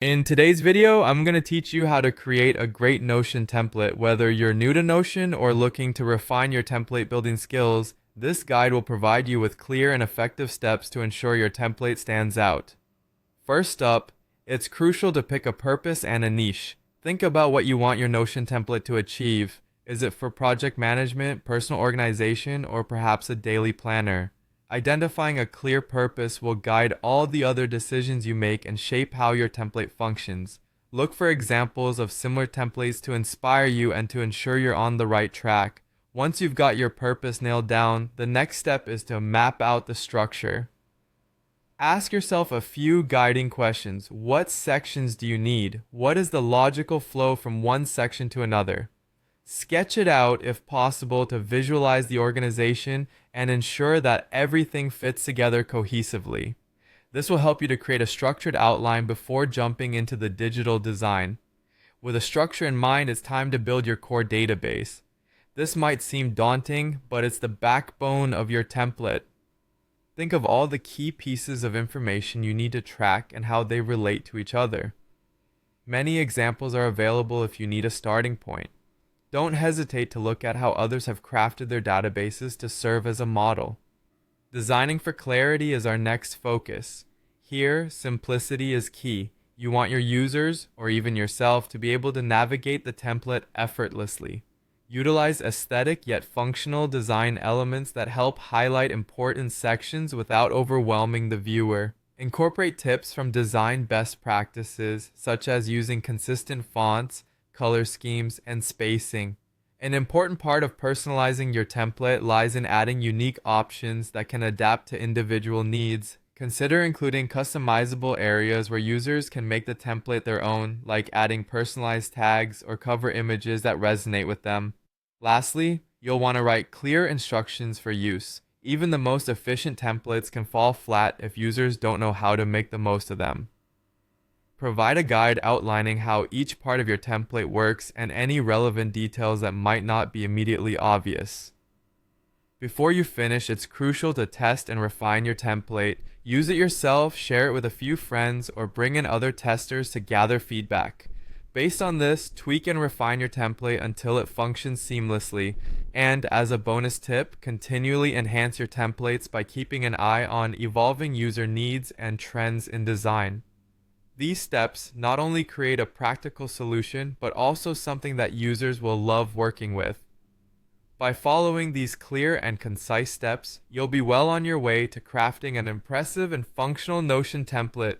In today's video, I'm going to teach you how to create a great Notion template. Whether you're new to Notion or looking to refine your template building skills, this guide will provide you with clear and effective steps to ensure your template stands out. First up, it's crucial to pick a purpose and a niche. Think about what you want your Notion template to achieve. Is it for project management, personal organization, or perhaps a daily planner? Identifying a clear purpose will guide all the other decisions you make and shape how your template functions. Look for examples of similar templates to inspire you and to ensure you're on the right track. Once you've got your purpose nailed down, the next step is to map out the structure. Ask yourself a few guiding questions. What sections do you need? What is the logical flow from one section to another? Sketch it out if possible to visualize the organization and ensure that everything fits together cohesively. This will help you to create a structured outline before jumping into the digital design. With a structure in mind, it's time to build your core database. This might seem daunting, but it's the backbone of your template. Think of all the key pieces of information you need to track and how they relate to each other. Many examples are available if you need a starting point. Don't hesitate to look at how others have crafted their databases to serve as a model. Designing for clarity is our next focus. Here, simplicity is key. You want your users, or even yourself, to be able to navigate the template effortlessly. Utilize aesthetic yet functional design elements that help highlight important sections without overwhelming the viewer. Incorporate tips from design best practices, such as using consistent fonts, color schemes, and spacing. An important part of personalizing your template lies in adding unique options that can adapt to individual needs. Consider including customizable areas where users can make the template their own, like adding personalized tags or cover images that resonate with them. Lastly, you'll want to write clear instructions for use. Even the most efficient templates can fall flat if users don't know how to make the most of them. Provide a guide outlining how each part of your template works and any relevant details that might not be immediately obvious. Before you finish, it's crucial to test and refine your template. Use it yourself, share it with a few friends, or bring in other testers to gather feedback. Based on this, tweak and refine your template until it functions seamlessly. And as a bonus tip, continually enhance your templates by keeping an eye on evolving user needs and trends in design. These steps not only create a practical solution, but also something that users will love working with. By following these clear and concise steps, you'll be well on your way to crafting an impressive and functional Notion template.